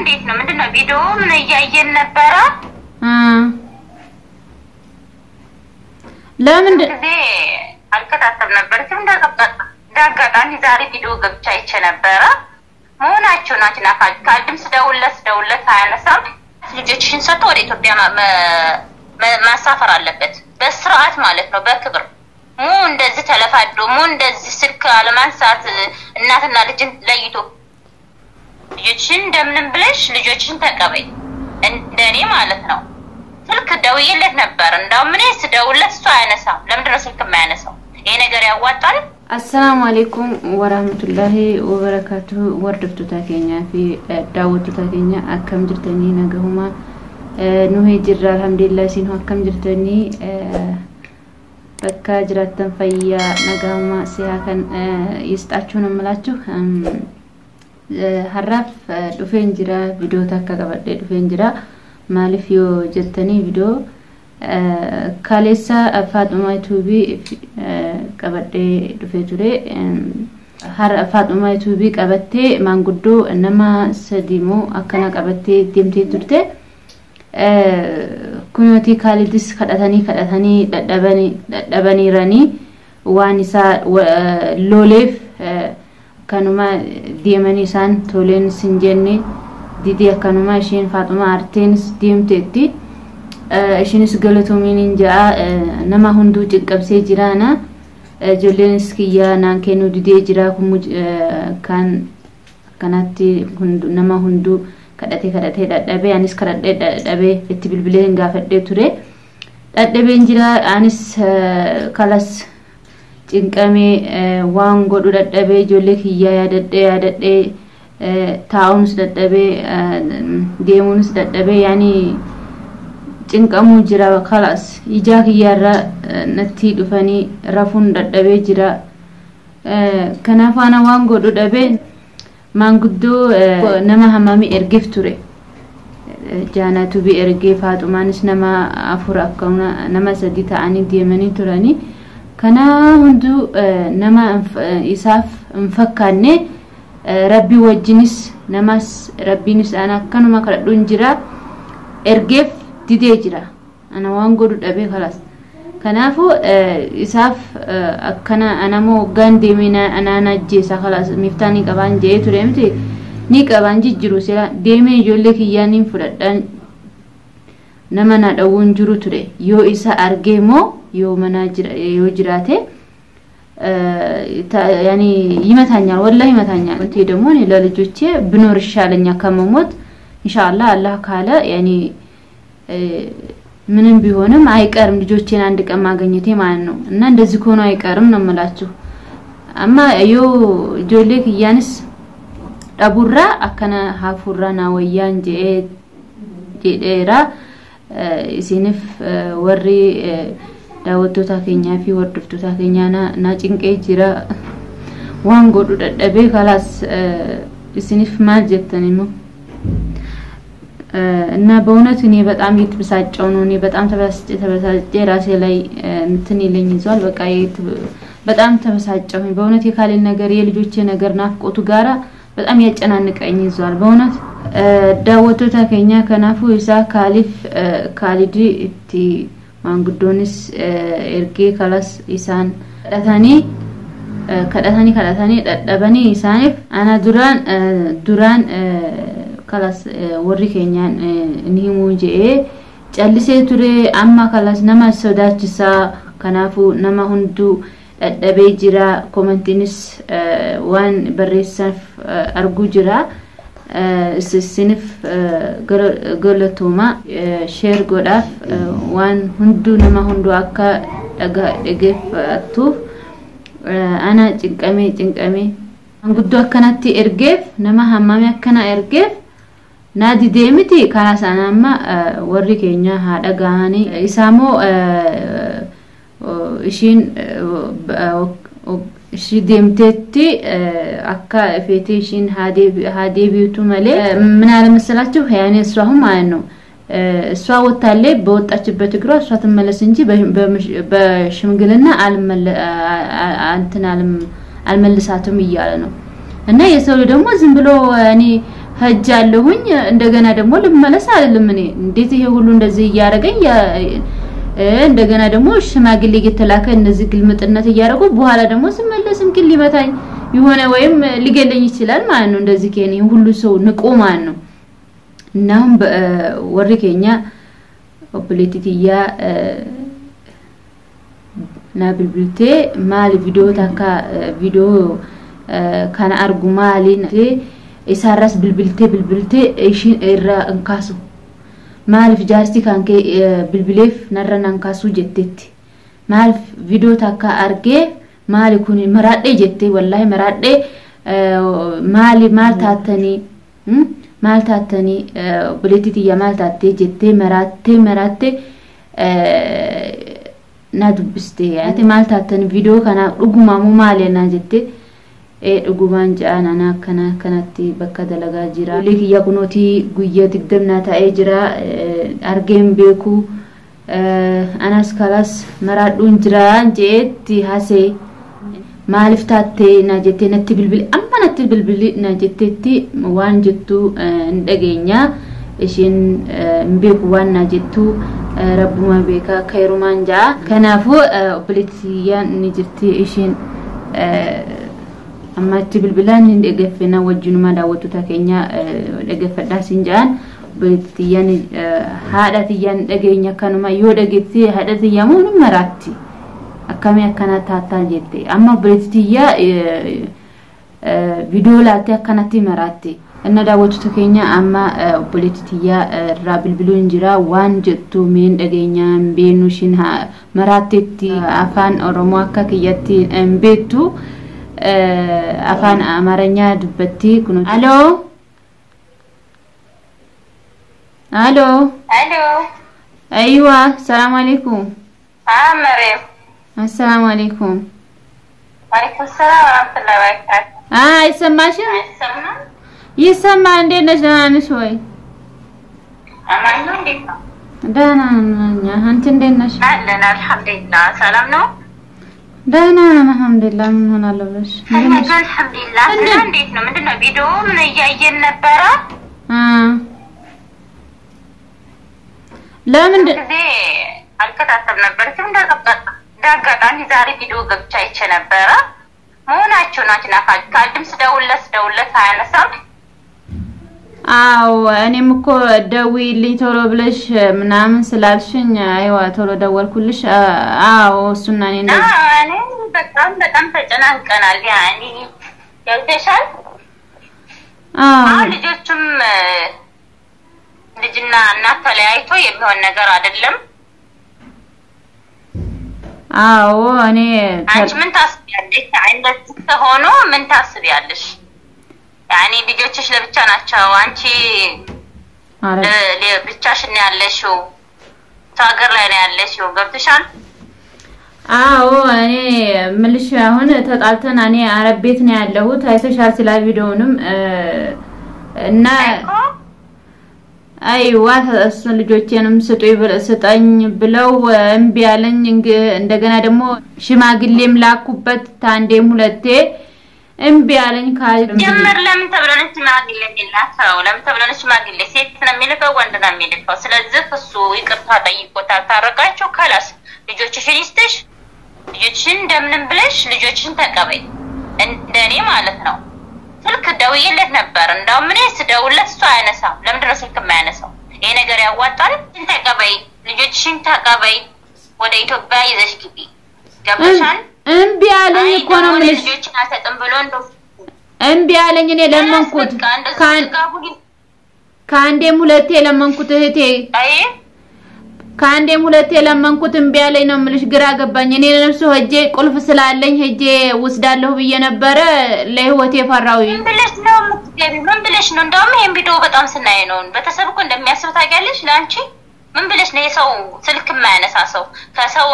እንዴት ነው ምንድነው ቪዲዮ ምን ያያየን ነበር ለምን አልከታተል ነበር እንዳጋጣሚ ዛሬ ቪዲዮ ገብቻ አይቼ ነበር መሆናቸው ናችና ካልድም ደውለት አያነሳም ልጆችሽን ሰጥቶ ወደ ኢትዮጵያ ማሳፈር አለበት በስርዓት ማለት ነው በክብር ሙ እንደዚህ ተለፋዶ ሙ እንደዚህ ስልክ አለማንሳት እናትና ልጅን ለይቶ ልጆችን እንደምንም ብለሽ ልጆችን ተቀበይ እንደኔ ማለት ነው ስልክ ደውዬለት ነበር እንዳው ምን ስደውለት እሱ አያነሳም ለምንድነው ስልክ የማያነሳው ይሄ ነገር ያዋጣል السلام عليكم ورحمة الله وبركاته وردفتو تاكينيا في دعوتو تاكينيا أكم جرتني نجهما نوهي جرى الحمد لله سينه أكم جرتني بكا جراتن فيا نجهما سياكن يستأجون ملاچو هرف دوفين جرا فيديو تاكا قبل دوفين جرا مالفيو جرتني فيديو كاليسا فاطمة توبي قبضي دفيتوري هر فاطمة توبي قبضتي مانغدو انما سديمو اكنا قبضتي ديمتي ترتي كنوتي كاليدس خدتاني دبني راني وانسا لوليف كانوما ديماني سان تولين سنجني ديدي كانوما شين فاطمة ارتينس ديمتي إشينس قلتو من إنجاء نما هندو جقبسي جرانا جولينس كيا نانكينو دي جراكم كانت نما هندو كدتي دابي أنيس كدتي دابي اتبلبلين غافت دي توري دابي انجرا أنيس كالاس جنكامي وان قدو دابي جولي كيا ياددي تاونس دابي ديمونس دابي يعني جنكامو جرا خلاص يجاك يارا نتي دفاني رافون دابي جرا كنافانا وان قدو دابي مانغدو نما همامي ارغف توري جانا توبي ارغي فاطمانس نما افور اكونا نما سدي تاني ديمني توراني كنا هندو نما اساف مفكاني ربي وجنس نماس ربي نس انا كانوا ما كردون جرا ارغف ديدي جرا انا وان قدو دابي خلاص كنافو اساف اكنا انا مو غاندي مينا انا نجيسا خلاص مفتاني قبان جي تريمتي ني قبان جيجرو سلا ديمي جولك يانين فدان نمنا دون جرو تري يو اسا ارغيمو يو مناجر يو جراتي يعني يمتانيال والله يمتانيال انت دمو ني للجوچه بنور يشالنيا كمموت ان شاء الله الله قال يعني ምንም ቢሆንም አይቀርም ልጆቼን አንድ ቀን ማግኘቴ ማለት ነው እና እንደዚህ ኮኖ አይቀርም ነው መላችሁ አማ ዮ ጆሌክ ያንስ ዳቡራ አከና ሀፉራና ወያን ጄዴራ ሲንፍ ወሪ ዳወቶ ታከኛ ፊ ወርድፍቶ ታከኛና ናጭንቄ ጅራ ዋን ጎዱ ደደቤ ካላስ ሲንፍ ማጀተነኝ እና በእውነት እኔ በጣም ይትበሳጨው ነው እኔ በጣም ተበሳጨ ራሴ ላይ እንትን ይለኝ ይዟል በቃ በጣም ተበሳጨው በእውነት የካሌን ነገር የልጆቼ ነገር ናፍቆቱ ጋራ በጣም ያጨናንቀኝ ይዟል በእውነት ዳወቶ ታከኛ ከናፉ ኢሳ ካሊፍ ካሊዲ እቲ ማንጉዶንስ ኤርጌ ካላስ ኢሳን ከዳታኒ ደደበኒ ኢሳኒፍ አና ዱራን خلاص وري كينيان نيمو جي جالسه توري اما خلاص نما سوداچسا كنافو نما هندو دبي جرا كومنتينس وان بريسف ارغو جرا سسنف غلطوما شير غداف وان هندو نما هندو اكا دغف اتو انا چنقمي انغدو اكناتي ارغف نما حمامي اكنا ارغف نادي ديمتي كاس انا ما وري كينيا هادا غاني اسامو اشين شي ديمتتي اكا فيتيشين هادي بيوتو مالي من على مسلاچو يعني اسراهم ማለት ነው እሷ ወጣለ በወጣችበት እግሯ እሷ ተመለስ እንጂ በሽምግልና አልመልሳቱም ይያለ ነው እና የሰው ደግሞ ዝም ብሎ እኔ ሄጃለሁኝ እንደገና ደግሞ ልመለስ አይደለም እኔ እንዴት ይሄ ሁሉ እንደዚህ ያረገኝ እንደገና ደግሞ ሽማግሌ እየተላከ እነዚህ ግልምጥነት ያያረጉ በኋላ ደግሞ ስመለስም ግን ሊመታኝ ይሆነ ወይም ሊገለኝ ይችላል ማለት ነው እንደዚህ ከኔ ሁሉ ሰው ንቆ ማለት ነው እናም ወርኬኛ ኦፕሌቲቲያ na bilbilte mal video taka video kana argumali isaras bilbilte ishin irra ankasu mal fijarti kanke bilbilef narra ankasu jettetti mal video taka arge mal kuni marade jette wallahi marade mali mal tatani oppletitiya mal tatte jette marate na dubbiste ati maltaatan video kana dhuguma mu maalena jette dhugumaan jaana kana kanatti bakka dalagaa jira leekiya kunoti guyya digdamna ta'ee jira argeen beeku anas kalas maradun jira jeetti hase maalif taatte na jette natti bilbil amma natti bilbil na jettetti waan jettu ndageenya ishin beeku waan na jettu ربما بيكا كيرومان جا كنافو بليتيان نجرتي إيشين أما تبلبلان ندقفنا وجنو ما داوتو تاكينيا دقفنا سنجان بليتيان هذا تيان دقينيا كانوا ما يودقتي هذا تيامون مراتي أكامي أكنا تاتا جتي أما بليتيا فيديو لاتي أكنا تي مراتي أنا داوتو تاكينيا أما بليتيا رابل بلون جرا وان جتو من دقينيا بينو شنها مراتي أفان أرومواكا كياتي بيتو أفان أمارنيا دبتي كنو ألو أيوة السلام عليكم مريم السلام عليكم وعليكم السلام ورحمة الله وبركاته يسمعش يسمعنا يسمع عندنا جنان شوي أمانو دينا دانا أنت عندنا شو لنا الحمد لله سلامنا دانا الحمد لله من هنا لبش الحمد لله سلام دينا مدنا فيديو من يجين نبرة لا من زي الكتاب نبرة كم دقة زاري فيديو قبتشاي نبرة مو ناتشو ناتنا كادم سدولة هاي نسام አዎ እኔም እኮ ደውይልኝ ቶሎ ብለሽ ምናምን ስላልሽኝ አይዋ ቶሎ ደወልኩልሽ አዎ እሱና እኔ በጣም ተጨናንቀናል ያኒ ያልተሻል ልጆቹም ልጅና እናት ተለያይቶ የሚሆን ነገር አይደለም አዎ እኔ አንቺ ምን ታስቢያለሽ እንደዚህ ሆኖ ምን ታስቢያለሽ يعني ልጆችሽ ለብቻ ናቸው አንቺ ለብቻሽን ያለሽው ታገር ላይ ነው ያለሽው ገብተሻል አዎ እኔ ምልሽ አሁን ተጣልተን እኔ አረብ ቤት ነው ያለሁት አይተሻል ስለ ቪዲዮንም እና አይዋ እሱን ልጆቼንም ስጠኝ ብለው እምቢ ያለኝ እንደገና ደግሞ ሽማግሌም ላኩበት ታንዴም ሁለቴ እምቢ ያለኝ ጀመር ለምን ተብለንስ ማግሌ ይላታው ለምን ተብለንስ ማግሌ ሴት ነው የሚልከው ወንድ ነው የሚልከው ስለዚህ እሱ ይቅርታ ጠይቆታል ታረቃቸው ካላስ ልጆችሽን ይስተሽ ልጆችሽን እንደምንም ብለሽ ልጆችሽን ተቀበይ እንደኔ ማለት ነው ስልክ ደውዬለት ነበር እንደው ምን ስደውለት እሱ አያነሳም ለምንድን ነው ስልክ የማያነሳው ይሄ ነገር ያዋጣል ተቀበይ ልጆችሽን ተቀበይ ወደ ኢትዮጵያ ይዘሽ ግቢ ገብተሻል እምቢ ያለኝ እኮ ነው ልጆችን አልሰጥም ብሎ እንደው እምቢ ያለኝ እኔ ለመንኩት ካንዴም ሁለቴ ለመንኩት እህቴ ካንዴም ሁለቴ ለመንኩት እምቢ ያለኝ ነው ምልሽ ግራ ገባኝ እኔ ለነፍሱ ሄጄ ቁልፍ ስላለኝ ሄጄ ወስዳለሁ ብዬ ነበር ለህይወቴ ፈራው ምን ብለሽ ነው እንደውም ይሄን ቪዲዮ በጣም ስናይ ነው በተሰብ እኮ እንደሚያስብ ታውቂያለሽ ላንቺ ምን ብለሽ ነው የሰው ስልክ የማያነሳ ሰው ከሰው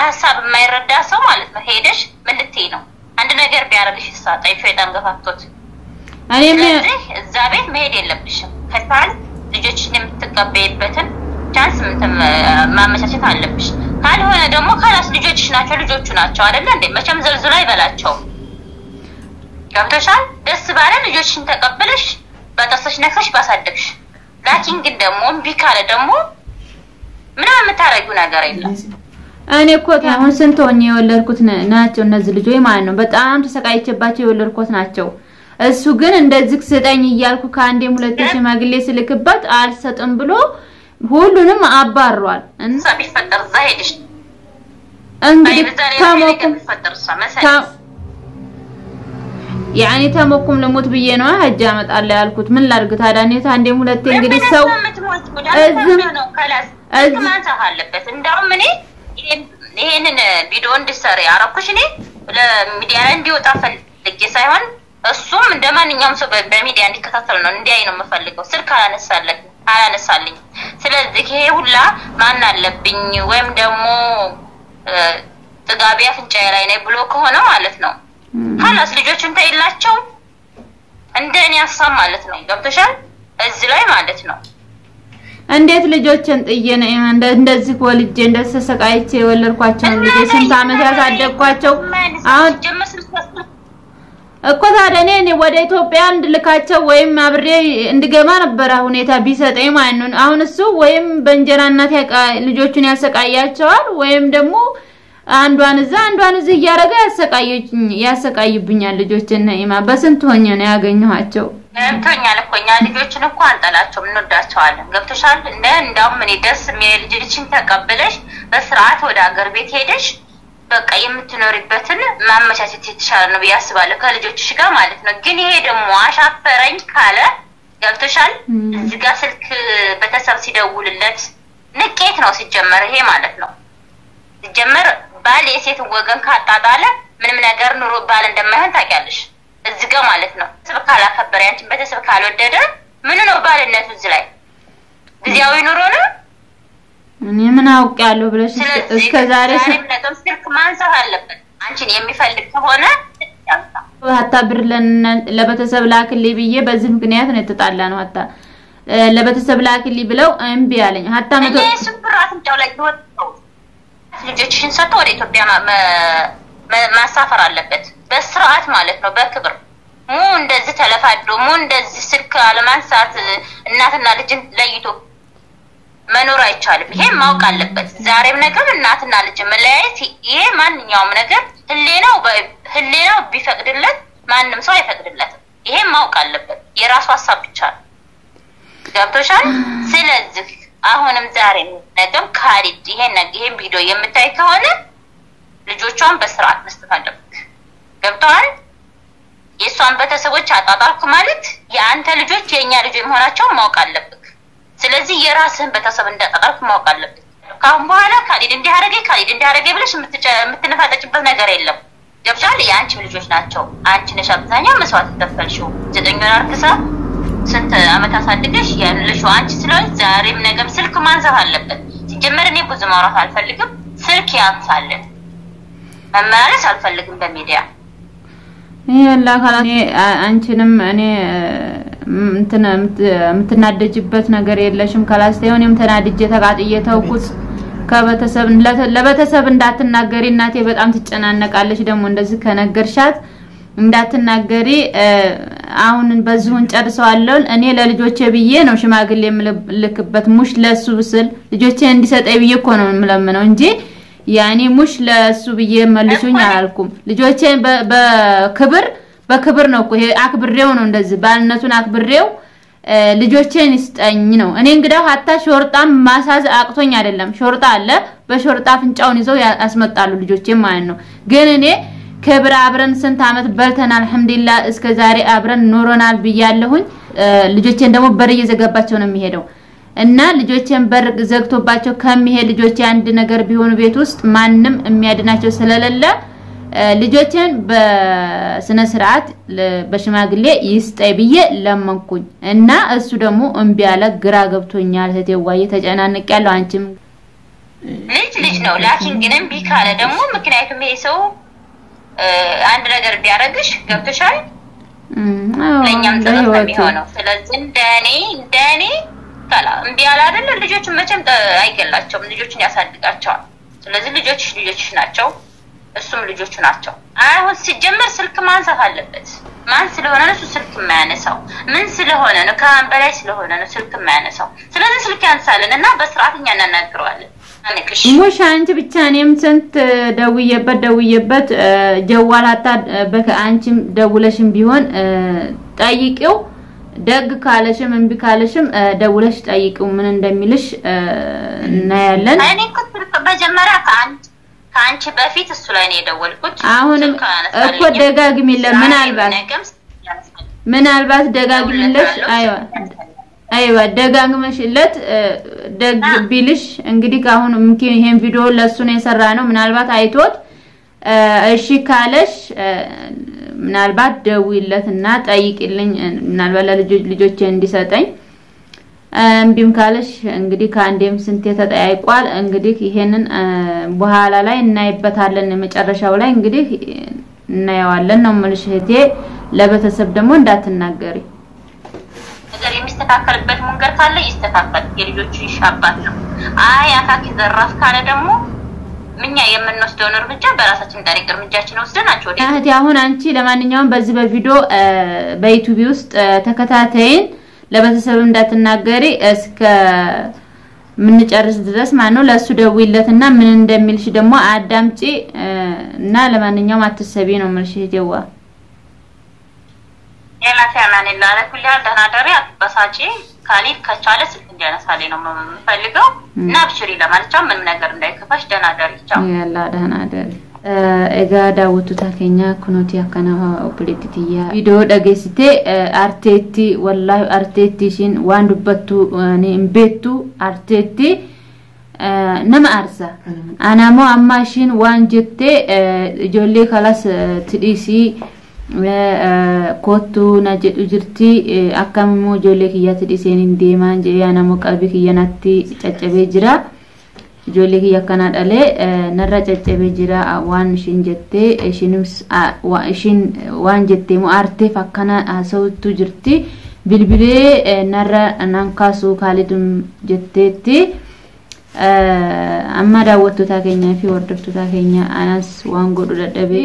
ሐሳብ የማይረዳ ሰው ማለት ነው ሄደሽ ምን ልትይ ነው አንድ ነገር ቢያረግሽ ሳጣይ ሸይጣን ገፋቶት እኔ እዛ ቤት መሄድ የለብሽም ከታል ልጆችሽን የምትቀበይበትን ቻንስ ማመቻቸት አለብሽ ካልሆነ ደግሞ ካላስ ልጆችሽ ልጆቹ ናቸው አይደል እንዴ መቼም ዘልዝሎ አይበላቸው ገብተሻል ደስ ባለ ልጆችሽን ተቀበለሽ በጥርስሽ ነክሰሽ ባሳደግሽ ላኪን ግን ደግሞ እምቢ ካለ ደግሞ ምንም የምታረጊው ነገር የለም እኔ እኮ አሁን ስንት ሆኜ የወለድኩት ናቸው እነዚህ ልጆች ማለት ነው በጣም ተሰቃይቼባቸው የወለድኩት ናቸው እሱ ግን እንደዚህ ስጠኝ እያልኩ ከአንዴም ሁለቴ ሽማግሌ ስልክበት አልሰጥም ብሎ ሁሉንም አባሯል እና ቢፈጠር ዛይድሽ እንግዲህ يعني تمكم لموت بينوا هجا مطال ያልኩት ምን ላርግ ታዲያ እኔ አንዴም ሁለቴ እንግዲህ ሰው እዝም ማንሳ አለበት እንደውም እኔ ይሄንን ቪዲዮ እንድሰሪ አረኩሽ እኔ ለሚዲያ ላይ እንዲወጣ ፈልጌ ሳይሆን እሱም እንደማንኛውም ሰው በሚዲያ እንዲከታተል ነው እንዲያይ ነው የምፈልገው ስልክ አላነሳልኝ ስለዚህ ይሄ ሁላ ማን አለብኝ ወይም ደግሞ ጥጋቢያ ፍንጫዬ ላይ ነው ብሎ ከሆነ ማለት ነው خلاص ልጆችን ታይላቸው እንደኔ ያሳም ማለት ነው ገብተሻል እዚህ ላይ ማለት ነው እንዴት ልጆችን ጥየነ እንደዚህ ወልጄ እንደተሰቃይቼ ወለድኳቸው ልጆች ስንት አመት ያሳደግኳቸው አሁን እኮ ታዲያ እኔ ወደ ኢትዮጵያ እንድልካቸው ወይም አብሬ እንድገማ ነበር ሁኔታ ቢሰጠኝ ማለት ነው አሁን እሱ ወይም በእንጀራ እናት ልጆቹን ያሰቃያቸዋል ወይም ደግሞ አንዷን እዚህ ያረጋ ያሰቃይብኛል ልጆችና ኢማ በስንት ሆኜ ነው ያገኘኋቸው ገብቶኛል እኮ እኛ ልጆችን እኮ አንጠላቸው እንወዳቸዋለን ገብቶሻል እንደውም እኔ ደስ የሚል ልጆችን ተቀበለሽ በስርዓት ወደ ሀገር ቤት ሄደሽ በቃ የምትኖሪበትን ማመቻቸት ይተሻለ ነው ያስባለ ከልጆችሽ ጋር ማለት ነው ግን ይሄ ደግሞ አሻፈረኝ ካለ ገብቶሻል እዚህ ጋር ስልክ በተሰብ ሲደውልለት ንቄት ነው ሲጀመር ይሄ ማለት ነው ሲጀመር ባል የሴት ወገን ካጣጣለ ምንም ነገር ኑሮ ባል እንደማይሆን ታውቂያለሽ እዚህ ጋር ማለት ነው ስብካላ ከበር ያንቺን በተሰብ ካልወደደ ምን ነው ባልነቱ እዚህ ላይ ጊዜያዊ ኑሮ ነው እኔ ምን አውቃለሁ ብለሽ እስከ ዛሬ ስልክ ማንሳት አለበት አንቺን የሚፈልግ ከሆነ ሀታ ብር ለበተሰብ ላክልኝ ብዬ በዚህ ምክንያት ነው የተጣላ ነው ሀታ ለበተሰብ ላክልኝ ብለው እምቢ አለኝ ሀታ መቶ ስብራት እንደውላይ ወጥተው ልጆችሽን ሰጥቶ ወደ ኢትዮጵያ ማሳፈር አለበት በስርዓት ማለት ነው በክብር ሙ እንደዚህ ተለፋዶ ሙ እንደዚህ ስልክ አለማንሳት እናትና ልጅን ለይቶ መኖር አይቻልም ይሄ ማውቅ አለበት ዛሬም ነገር እናትና ልጅ መለያየት ይሄ ማንኛውም ነገር ህሌናው ቢፈቅድለት ማንንም ሰው አይፈቅድለትም ይሄ ማውቅ አለበት የራሱ ሐሳብ ብቻ ነው ገብቶሻል ስለዚህ አሁንም ዛሬም ነገም ካሪድ ይሄን ቪዲዮ የምታይ ከሆነ ልጆቿን በስርዓት መስጠት አለበት ገብቷል የሷን በተሰቦች አጣጣልኩ ማለት የአንተ ልጆች የኛ ልጆች መሆናቸው ማውቅ አለበት ስለዚህ የራስህን በተሰብ እንዳጣጣልኩ ማውቅ አለበት ካሁን በኋላ ካሪድ እንዲያረገ ብለሽ የምትነፋጠጭበት ነገር የለም ገብቷል የአንቺ ልጆች ናቸው አንቺ ነሽ አብዛኛው መስዋዕት ተፈልሽው 9 ወር አርክሳ ስንት አመት አሳድገሽ ያለሽ አንቺ ስለዚህ ዛሬም ነገም ስልክ ማንሳት አለበት ሲጀመር እኔ ብዙ ማውራት አልፈልግም ስልክ ያንሳለን መማለስ አልፈልግም በሚዲያ ይሄላ ካላኔ አንቺንም እኔ ምትናደጅበት ነገር የለሽም ካላስተየውንም ተናድጄ ተቃጥዬ ተውኩት ከበተሰብ ለበተሰብ እንዳትናገሪ እናቴ በጣም ትጨናነቃለች ደግሞ እንደዚህ ከነገርሻት እንዳትናገሪ አሁን በዚሁን ጨርሰዋለሁ እኔ ለልጆቼ ብዬ ነው ሽማግሌ የምልክበት ሙሽ ለሱ ብስል ልጆቼ እንዲሰጠኝ ብዬ እኮ ነው የምለምነው እንጂ ያኔ ሙሽ ለሱ ብዬ መልሱኝ አላልኩም ልጆቼ በክብር ነው እኮ ይሄ አክብሬው ነው እንደዚህ ባልነቱን አክብሬው ልጆቼን ይስጠኝ ነው እኔ እንግዳው ሀታ ሾርጣም ማሳዝ አቅቶኝ አይደለም ሾርጣ አለ በሾርጣ ፍንጫውን ይዘው ያስመጣሉ ልጆቼ ማለት ነው ግን እኔ ከብራ አብረን ስንት አመት በልተናል አልহামዱሊላህ እስከ ዛሬ አብረን ኖረናል ብያለሁኝ ልጆቼን ደግሞ በር እየዘጋባቸው ነው የሚሄደው እና ልጆቼን በር ዘግቶባቸው ከሚሄድ ልጆቼ አንድ ነገር ቢሆኑ ቤት ውስጥ ማንንም የሚያድናቸው ስለሌለ ልጆቼን በስነ ስርዓት በሽማግሌ ይስጠይ ብዬ ለመንኩኝ እና እሱ ደግሞ እምቢ አለ ግራ ገብቶኛል ተተዋየ ተጨናነቅ ያለው አንቺም ልጅ ነው ላኪን ግን እምቢ ካለ ደግሞ ምክንያቱም ይሄ ሰው አንድ ነገር ቢያረግሽ ገብተሻል ለኛም ተፈጥሮ ስለዚህ እንደኔ ካላ እምቢ አለ አይደል ልጆችን መቼም አይገላቸውም ልጆችን ያሳድጋቸዋል ስለዚህ ልጆችሽ ናቸው እሱም ልጆቹ ናቸው አሁን ሲጀመር ስልክ ማንሳት አለበት ማን ስለሆነ ነው ስልክ የማያነሳው ምን ስለሆነ ነው ካን በላይ ስለሆነ ነው ስልክ የማያነሳው ስለዚህ ስልክ ያንሳልን እና በስርዓትኛ እናናግረዋለን ሙሽ አንቺ ብቻ እኔም ስንት ደውዬበት ጀዋላታ በአንቺም ደውለሽም ቢሆን ጠይቂው ደግ ካለሽም እንቢ ካለሽም ደውለሽ ጠይቂው ምን እንደሚልሽ እና ያለን እኔ ኩት በጀመራ ካንቺ በፊት እሱ ላይ ነው የደወልኩት አሁንም እኮ ደጋግሚለ ምናልባት ደጋግሚለሽ አይዋ ደጋግመሽለት ደግ ቢልሽ እንግዲህ ካሁን ምንኪን ይሄን ቪዲዮ ለሱ ነው የሰራ ነው ምናልባት አይቶት እሺ ካለሽ ምናልባት ደውይለትና ጠይቂልኝ ምናልባት ለልጆቼ እንዲሰጠኝ እምቢም ካለሽ እንግዲህ ካንዴም ስንት ተጠያይቋል እንግዲህ ይሄንን በኋላ ላይ እናይበታለን መጨረሻው ላይ እንግዲህ እናያዋለን ነው መልሽ እህቴ ለቤተሰብ ደግሞ እንዳትናገሪ ነገር የሚስተካከልበት መንገድ ካለ ይስተካከል የልጆቹ ይሻባል ነው አይ አካኪ ዘራፍ ካለ ደግሞ ምኛ የምንወስደው እርምጃ በራሳችን ዳይሬ እርምጃችን ወስደናቸው እህቴ አሁን አንቺ ለማንኛውም በዚህ በቪዲዮ በዩቲዩብ ውስጥ ተከታታይን ለቤተሰብ እንዳትናገሪ እስከ ምን ጨርስ ድረስ ማነው ለሱ ደውይለትና ምን እንደሚልሽ ደግሞ አዳምጪ እና ለማንኛውም አትሰቢ ነው መልሽ እህቴዋ የላ ተማን ይላል ኩል ያልደናደሪ አጥበሳጪ ካሊድ ከቻለ ስልክ እንዲያነሳልኝ ነው የምፈልገው እና ብሽሪ ለማለቻው ምን ነገር እንዳይከፋሽ ደናደሪ ቻው ያላ ደናደሪ ኤጋ ዳውቱ ታከኛ ኩኖቲ አከና ኦፕሌቲቲያ ቪዲዮ ደገስቴ አርቴቲ ወላሂ አርቴቲ ሲን ዋንዱበቱ እኔ እምቤቱ አርቴቲ ነማ አርሳ አናሞ አማሽን ዋንጀቴ ጆሌ ካላስ ትዲሲ ኮቱ ናጀዱ ጅርቲ አካምሞ ጆሌ ኪያት ዲሴን እንዴማን ጀያናሞ ቀልቢ ኪያናቲ ጨጨቤ ጅራ ጆሌ ኪያ ከና ዳለ ነራ ጨጨቤ ጅራ ዋን ሽንጀቴ ሽንምስ ዋሽን ዋንጀቴ ሙአርቴ ፈከና አሰውቱ ጅርቲ ቢልቢሌ ነራ ናንካሱ ካሊድም ጀቴቲ amma daawwattu taakenya fi wardoftu taakenya anas waan godhu dadhabe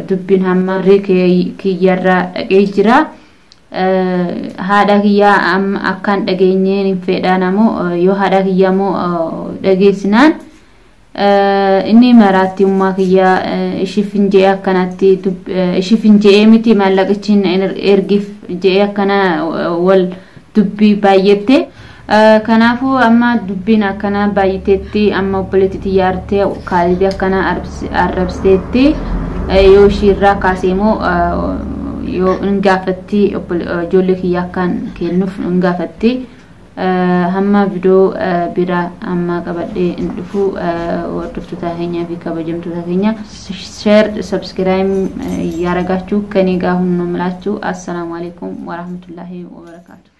dubbin hamma reekee kiyyarra dhaqee jira haadha kiyyaa akkan dhageenyeen hin fedhaanamoo yoo haadha kiyyamoo dhageessinaan inni maraatti ummaa kiyyaa ishifinjee akkanatti ishifinjee miti maallaqachiin ergif jee akkana wal dubbii baay'ette kanafu amma dubbina kana bayitetti amma oboleti yarte kalbi kana arabstetti yo shirra kasemo yo ngafatti jolle kiyakan kenuf ngafatti hamma video bira amma qabade indufu wordoftu taagenya fi kabajamtu taagenya share subscribe yaragachu kaniga hunno mlachu assalamu alaykum wa rahmatullahi wa barakatuh